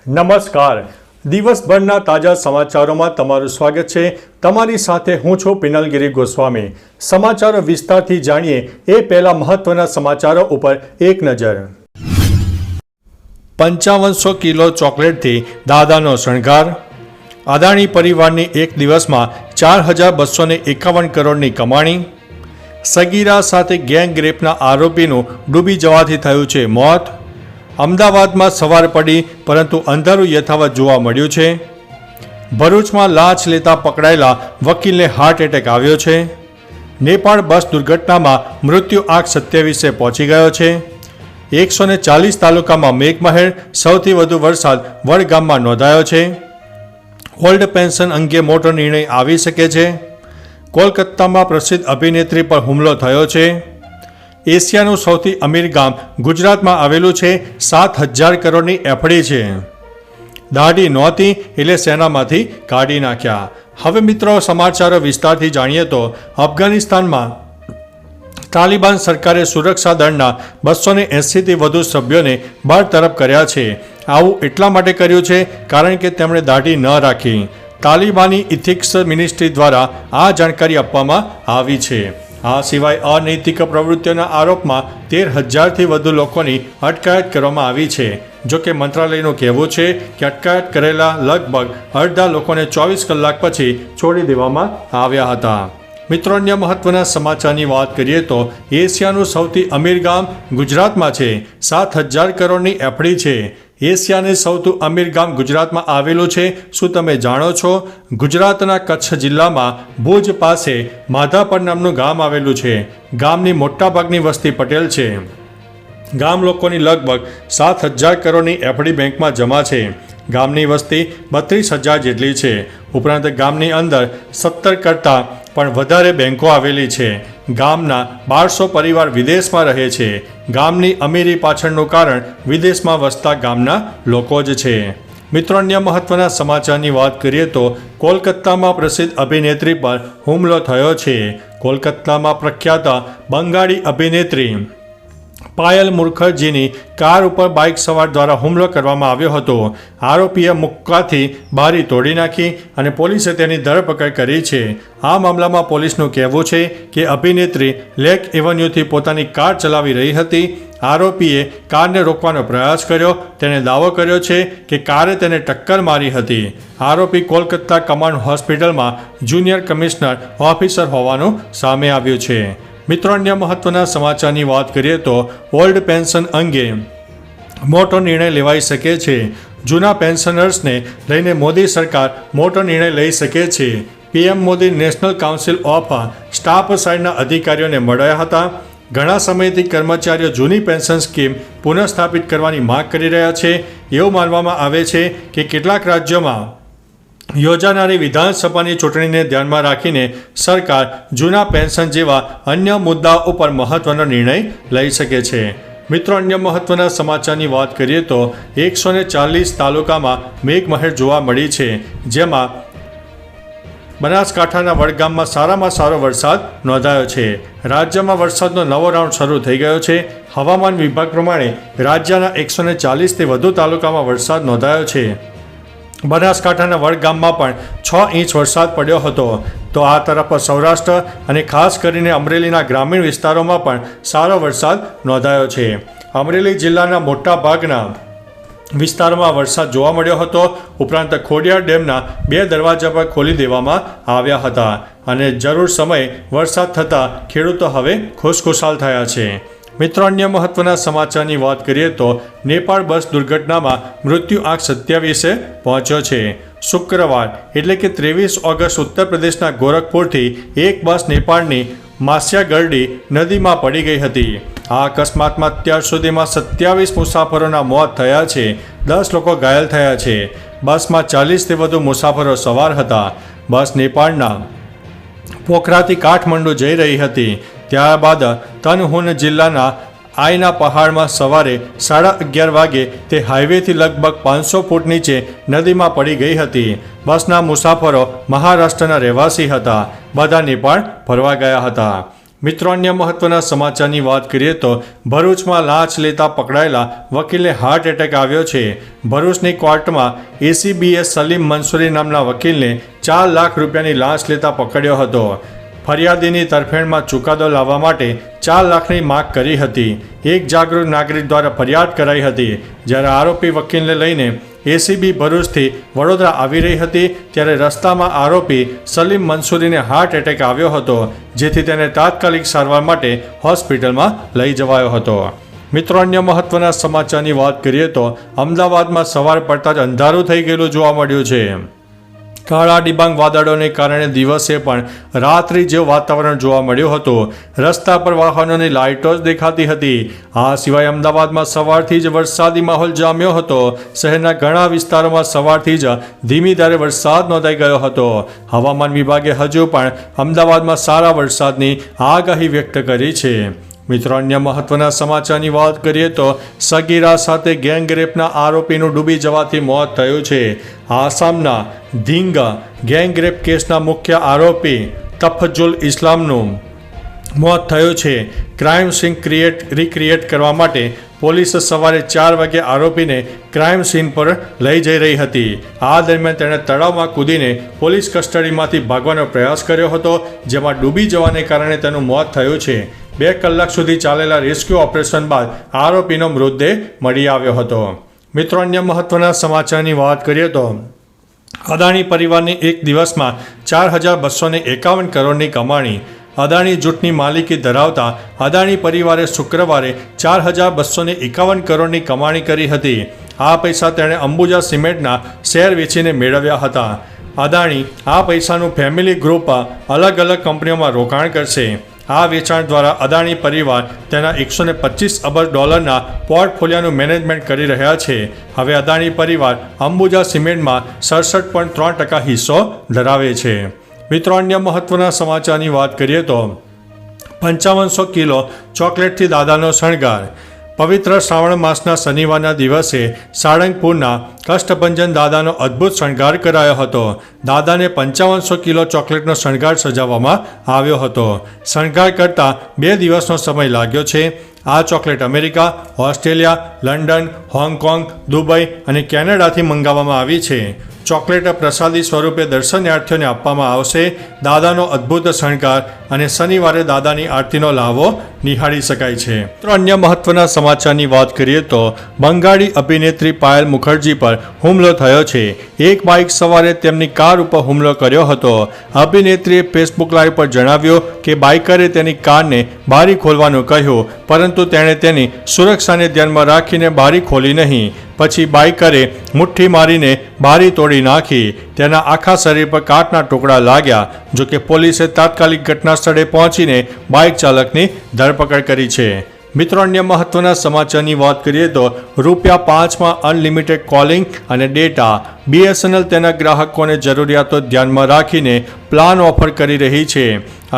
નમસ્કાર. દિવસભરના તાજા સમાચારોમાં તમારું સ્વાગત છે. તમારી સાથે હું છું પિનલગીરી ગોસ્વામી. સમાચારો વિસ્તારથી જાણીએ એ પહેલા મહત્વના સમાચારો ઉપર એક નજર. 5500 કિલો ચોકલેટથી દાદાનો શણગાર. અદાણી પરિવારની એક દિવસમાં 4251 કરોડની કમાણી. સગીરા સાથે ગેંગ રેપના આરોપીનું ડૂબી જવાથી થયું છે મોત. અમદાવાદમાં સવાર પડી પરંતુ અંધારું યથાવત જોવા મળ્યું છે. ભરૂચમાં લાંચ લેતા પકડાયેલા વકીલને હાર્ટ એટેક આવ્યો છે. નેપાળ બસ દુર્ઘટનામાં મૃત્યુ આંક 27 પહોંચી ગયો છે. 140 તાલુકામાં મેઘમહેર, સૌથી વધુ વરસાદ વડગામમાં નોંધાયો છે. ઓલ્ડ પેન્શન અંગે મોટો નિર્ણય આવી શકે છે. કોલકાતામાં પ્રસિદ્ધ અભિનેત્રી પર હુમલો થયો છે. એશિયાનું સૌથી અમીર ગામ ગુજરાતમાં આવેલું છે. 7000 કરોડની એફડી છે. દાઢી નહોતી એટલે સેનામાંથી કાઢી નાખ્યા. હવે મિત્રો સમાચારો વિસ્તારથી જાણીએ તો અફઘાનિસ્તાનમાં તાલિબાન સરકારે સુરક્ષા દળના 280થી વધુ સભ્યોને બરતરફ કર્યા છે. આવું એટલા માટે કર્યું છે કારણ કે તેમણે દાઢી ન રાખી. તાલિબાની ઇથિક્સ મિનિસ્ટ્રી દ્વારા આ જાણકારી આપવામાં આવી છે. આ સિવાય અનૈતિક પ્રવૃત્તિઓના આરોપમાં 13,000થી વધુ લોકોની અટકાયત કરવામાં આવી છે. જોકે મંત્રાલયનું કહેવું છે કે અટકાયત કરેલા લગભગ અડધા લોકોને 24 કલાક પછી છોડી દેવામાં આવ્યા હતા. મિત્રો, અન્ય મહત્વના સમાચારની વાત કરીએ તો એશિયાનું સૌથી અમીર ગામ ગુજરાતમાં છે. 7000 કરોડની એફડી છે. એશિયાનું સૌથી અમીર ગામ ગુજરાતમાં આવેલું છે. શું તમે જાણો છો? ગુજરાતના કચ્છ જિલ્લામાં ભુજ પાસે માધાપર નામનું ગામ આવેલું છે. ગામની મોટાભાગની વસ્તી પટેલ છે. ગામ લોકોની લગભગ 7000 કરોડની એફડી બેંકમાં જમા છે. ગામની વસ્તી 32,000 જેટલી છે. ઉપરાંત ગામની અંદર 17 કરતાં પણ વધારે બેંકો આવેલી છે. ગામના 1200 પરિવાર વિદેશમાં રહે છે. ગામની અમીરી પાછળનું કારણ વિદેશમાં વસતા ગામના લોકો જ છે. મિત્રો, અન્ય મહત્વના સમાચારની વાત કરીએ તો કોલકાતામાં પ્રસિદ્ધ અભિનેત્રી પર હુમલો થયો છે. કોલકાતામાં પ્રખ્યાત બંગાળી અભિનેત્રી પાયલ મુખર્જીની કાર ઉપર બાઇક સવાર દ્વારા હુમલો કરવામાં આવ્યો હતો. આરોપીએ મુક્કાથી બારી તોડી નાખી અને પોલીસે તેની ધરપકડ કરી છે. આ મામલામાં પોલીસનું કહેવું છે કે અભિનેત્રી લેક એવન્યુથી પોતાની કાર ચલાવી રહી હતી. આરોપીએ કારને રોકવાનો પ્રયાસ કર્યો. તેણે દાવો કર્યો છે કે કારે તેને ટક્કર મારી હતી. આરોપી કોલકાતા કમાન્ડ હોસ્પિટલમાં જુનિયર કમિશનર ઓફિસર હોવાનું સામે આવ્યું છે. મિત્રો, અન્ય મહત્વના સમાચારની વાત કરીએ તો ઓલ્ડ પેન્શન અંગે મોટો નિર્ણય લેવાઈ શકે છે. જૂના પેન્શનર્સને લઈને મોદી સરકાર મોટો નિર્ણય લઈ શકે છે. PM Modi national council of staff સાઇડના અધિકારીઓને મળ્યા હતા. ઘણા સમયથી કર્મચારીઓ જૂની પેન્શન સ્કીમ પુનઃસ્થાપિત કરવાની માંગ કરી રહ્યા છે. એવું માનવામાં આવે છે કે કેટલાક રાજ્યોમાં યોજાનારી વિધાનસભાની ચૂંટણીને ધ્યાનમાં રાખીને સરકાર જૂના પેન્શન જેવા અન્ય મુદ્દાઓ ઉપર મહત્વનો નિર્ણય લઈ શકે છે. મિત્રો, અન્ય મહત્વના સમાચારની વાત કરીએ તો 140 તાલુકામાં મેઘમહેર જોવા મળી છે. જેમાં બનાસકાંઠાના વડગામમાં સારામાં સારો વરસાદ નોંધાયો છે. રાજ્યમાં વરસાદનો નવો રાઉન્ડ શરૂ થઈ ગયો છે. હવામાન વિભાગ પ્રમાણે રાજ્યના 140થી વધુ તાલુકામાં વરસાદ નોંધાયો છે. બનાસકાંઠાના વડગામમાં પણ 6 ઇંચ વરસાદ પડ્યો હતો. તો આ તરફ સૌરાષ્ટ્ર અને ખાસ કરીને અમરેલીના ગ્રામીણ વિસ્તારોમાં પણ સારો વરસાદ નોંધાયો છે. અમરેલી જિલ્લાના મોટા ભાગના વિસ્તારોમાં વરસાદ જોવા મળ્યો હતો. ઉપરાંત ખોડિયાર ડેમના 2 દરવાજા પર ખોલી દેવામાં આવ્યા હતા અને જરૂર સમયે વરસાદ થતાં ખેડૂતો હવે ખુશખુશાલ થયા છે. મિત્રો, અન્ય મહત્વના સમાચારની વાત કરીએ તો નેપાળ બસ દુર્ઘટનામાં મૃત્યુ આંક 27 પહોંચ્યો છે. શુક્રવાર એટલે કે 23 ઓગસ્ટ ઉત્તર પ્રદેશના ગોરખપુરથી એક બસ નેપાળની માસ્યાગરડી નદીમાં પડી ગઈ હતી. આ અકસ્માતમાં અત્યાર સુધીમાં 27 મુસાફરોના મોત થયા છે. 10 લોકો ઘાયલ થયા છે. બસમાં 40થી વધુ મુસાફરો સવાર હતા. બસ નેપાળના પોખરાથી કાઠમંડુ જઈ રહી હતી. ત્યારબાદ તનહુન જિલ્લાના આયના પહાડમાં સવારે 11:30 વાગે તે હાઈવેથી લગભગ 500 ફૂટ નીચે નદીમાં પડી ગઈ હતી. બસના મુસાફરો મહારાષ્ટ્રના રહેવાસી હતા. બધા નેપાળ ફરવા ગયા હતા. મિત્રો, અન્ય મહત્વના સમાચારની વાત કરીએ તો ભરૂચમાં લાંચ લેતા પકડાયેલા વકીલને હાર્ટ એટેક આવ્યો છે. ભરૂચની કોર્ટમાં એસીબીએ સલીમ મંસૂરી નામના વકીલને 4 લાખ રૂપિયાની લાંચ લેતા પકડ્યો હતો. ફરિયાદીની તરફેણમાં ચુકાદો લાવવા માટે 4 લાખની માગ કરી હતી. એક જાગૃત નાગરિક દ્વારા ફરિયાદ કરાઈ હતી. જ્યારે આરોપી વકીલને લઈને એસીબી ભરૂચથી વડોદરા આવી રહી હતી ત્યારે રસ્તામાં આરોપી સલીમ મંસૂરીને હાર્ટ એટેક આવ્યો હતો, જેથી તેને તાત્કાલિક સારવાર માટે હોસ્પિટલમાં લઈ જવાયો હતો. મિત્રો, અન્ય મહત્વના સમાચારની વાત કરીએ તો અમદાવાદમાં સવાર પડતા જ અંધારું થઈ ગયેલું જોવા મળ્યું છે. કાળા ડિબાંગ વાદળોને કારણે દિવસે પણ રાત્રિ જેવું વાતાવરણ જોવા મળ્યું હતું. રસ્તા પર વાહનોની લાઇટો જ દેખાતી હતી. આ સિવાય અમદાવાદમાં સવારથી જ વરસાદી માહોલ જામ્યો હતો. શહેરના ઘણા વિસ્તારોમાં સવારથી જ ધીમી ધારે વરસાદ નોંધાઈ ગયો હતો. હવામાન વિભાગે હજુ પણ અમદાવાદમાં સારા વરસાદની આગાહી વ્યક્ત કરી છે. મિત્રો, અન્ય મહત્વના સમાચારની વાત કરીએ તો સગીરા સાથે ગેંગરેપના આરોપીનું ડૂબી જવાથી મોત થયું છે. આસામના ધીંગ ગેંગરેપ કેસના મુખ્ય આરોપી તફજુલ ઇસ્લામનું મોત થયું છે. ક્રાઇમ સીન રિક્રિએટ કરવા માટે પોલીસ સવારે 4 વાગે આરોપીને ક્રાઇમ સીન પર લઈ જઈ રહી હતી. આ દરમિયાન તેણે તળાવમાં કૂદીને પોલીસ કસ્ટડીમાંથી ભાગવાનો પ્રયાસ કર્યો હતો, જેમાં ડૂબી જવાને કારણે તેનું મોત થયું છે. 2 કલાક સુધી ચાલેલા રેસ્ક્યુ ઓપરેશન બાદ આરોપીનો મૃતદેહ મળી આવ્યો હતો. મિત્રો, અન્ય મહત્વના સમાચારની વાત કરીએ તો અદાણી પરિવારની એક દિવસમાં 4,251 કરોડની કમાણી. અદાણી જૂથની માલિકી ધરાવતા અદાણી પરિવારે શુક્રવારે 4,251 કરોડની કમાણી કરી હતી. આ પૈસા તેણે અંબુજા સિમેન્ટના શેર વેચીને મેળવ્યા હતા. અદાણી આ પૈસાનું ફેમિલી ગ્રુપ અલગ અલગ કંપનીઓમાં રોકાણ કરશે. આ વેચાણ દ્વારા અદાણી પરિવાર તેના $125 અબજ પોર્ટફોલિયોનું મેનેજમેન્ટ કરી રહ્યા છે. હવે અદાણી પરિવાર અંબુજા સિમેન્ટમાં 67.3% હિસ્સો ધરાવે છે. મિત્રો, અન્ય મહત્વના સમાચારની વાત કરીએ તો 5500 કિલો ચોકલેટથી દાદાનો શણગાર. પવિત્ર શ્રાવણ માસના શનિવારના દિવસે સાળંગપુરના કષ્ટભંજન દાદાનો અદ્ભુત શણગાર કરાયો હતો. દાદાને 5500 કિલો ચોકલેટનો શણગાર સજાવવામાં આવ્યો હતો. શણગાર કરતાં 2 દિવસનો સમય લાગ્યો છે. આ chocolate America, Australia, London, Hong Kong, Dubai અને કેનેડાથી મંગાવવામાં આવી છે. ચોકલેટ પ્રસાદી સ્વરૂપે દર્શનાર્થીઓને આપવામાં આવશે. દાદાનો અદ્ભુત શણગાર અને શનિવારે દાદાની આરતીનો લાવો નિહાળી શકાય છે. તો અન્ય મહત્વના સમાચારની વાત કરીએ તો બંગાળી અભિનેત્રી પાયલ મુખર્જી પર હુમલો થયો છે. એક બાઇક સવારે તેમની કાર ઉપર હુમલો કર્યો હતો. અભિનેત્રીએ ફેસબુક લાઈવ પર જણાવ્યું કે બાઇકરે તેની કારને બારી ખોલવાનું કહ્યું, પરંતુ તેણે તેની સુરક્ષાને ધ્યાનમાં રાખીને બારી ખોલી નહીં. પછી બાઇકરે મુઠ્ઠી મારીને બારી તોડી નાખી. તેના આખા શરીર પર કાટના ટુકડા લાગ્યા. જોકે પોલીસે તાત્કાલિક ઘટના સ્થળે પહોંચીને બાઇક ચાલકની ધરપકડ કરી છે. મિત્રો, અન્ય મહત્વના સમાચારની વાત કરીએ તો ₹5માં અનલિમિટેડ કોલિંગ અને ડેટા. BSNL તેના ગ્રાહકોને જરૂરિયાતો ધ્યાનમાં રાખીને પ્લાન ઓફર કરી રહી છે.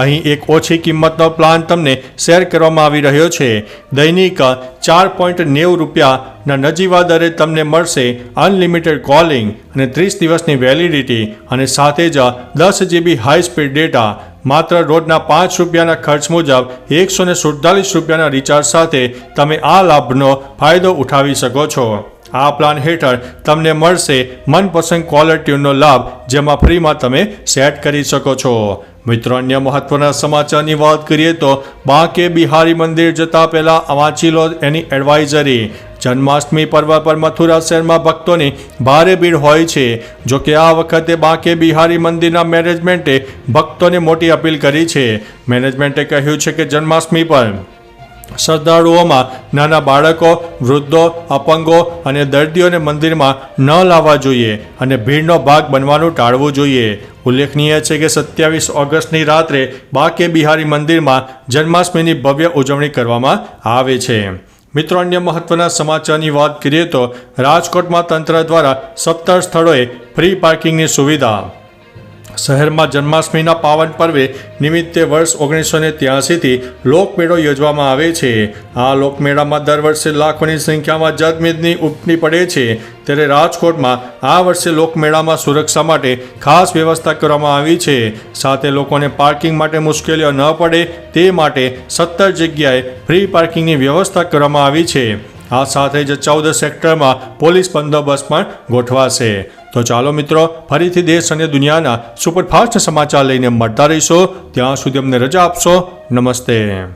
અહીં એક ઓછી કિંમતનો પ્લાન તમને શેર કરવામાં આવી રહ્યો છે. દૈનિક ₹4.90ના નજીવા દરે તમને મળશે અનલિમિટેડ કોલિંગ અને 30 દિવસની વેલિડિટી અને સાથે જ 10 GB હાઈ સ્પીડ ડેટા. માત્ર રોજના ₹5ના ખર્ચ મુજબ ₹147ના રિચાર્જ સાથે તમે આ લાભનો ફાયદો ઉઠાવી શકો છો. આ પ્લાન હેઠળ તમને મળશે મનપસંદ કોલર ટ્યુનનો લાભ, જેમાં ફ્રીમાં તમે સેટ કરી શકો છો. મિત્રો, અન્ય મહત્વના સમાચારની વાત કરીએ તો બાંકે બિહારી મંદિર જતા પહેલા વાંચી લો એની એડવાઇઝરી. જન્માષ્ટમી પર્વ પર મથુરા શહેરમાં ભક્તોની ભારે ભીડ હોય છે. જોકે આ વખતે બાંકે બિહારી મંદિરના મેનેજમેન્ટે ભક્તોને મોટી અપીલ કરી છે. મેનેજમેન્ટે કહ્યું છે કે જન્માષ્ટમી પર શ્રદ્ધાળુઓમાં નાના બાળકો, વૃદ્ધો, અપંગો અને દર્દીઓને મંદિરમાં ન લાવવા જોઈએ અને ભીડનો ભાગ બનવાનું ટાળવું જોઈએ. ઉલ્લેખનીય છે કે 27 ઓગસ્ટની રાત્રે બાંકે બિહારી મંદિરમાં જન્માષ્ટમીની ભવ્ય ઉજવણી કરવામાં આવે છે. મિત્રો, અન્ય મહત્વના સમાચારની વાત કરીએ તો રાજકોટમાં તંત્ર દ્વારા 17 સ્થળોએ ફ્રી પાર્કિંગની સુવિધા. શહેરમાં જન્માષ્ટમીના પાવન પર્વે નિમિત્તે વર્ષ 1983થી લોકમેળો યોજવામાં આવે છે. આ લોકમેળામાં દર વર્ષે લાખોની સંખ્યામાં જનમેદની ઉમટી પડે છે. ત્યારે રાજકોટમાં આ વર્ષે લોકમેળામાં સુરક્ષા માટે ખાસ વ્યવસ્થા કરવામાં આવી છે. સાથે લોકોને પાર્કિંગ માટે મુશ્કેલીઓ ન પડે તે માટે 17 જગ્યાએ ફ્રી પાર્કિંગની વ્યવસ્થા કરવામાં આવી છે. આ સાથે જ 14 સેક્ટરમાં પોલીસ બંદોબસ્ત પણ ગોઠવાશે. તો ચાલો મિત્રો, ફરીથી દેશ અને દુનિયાના સુપરફાસ્ટ સમાચાર લઈને મળતા રહીશો. ત્યાં સુધી અમને રજા આપશો. નમસ્તે.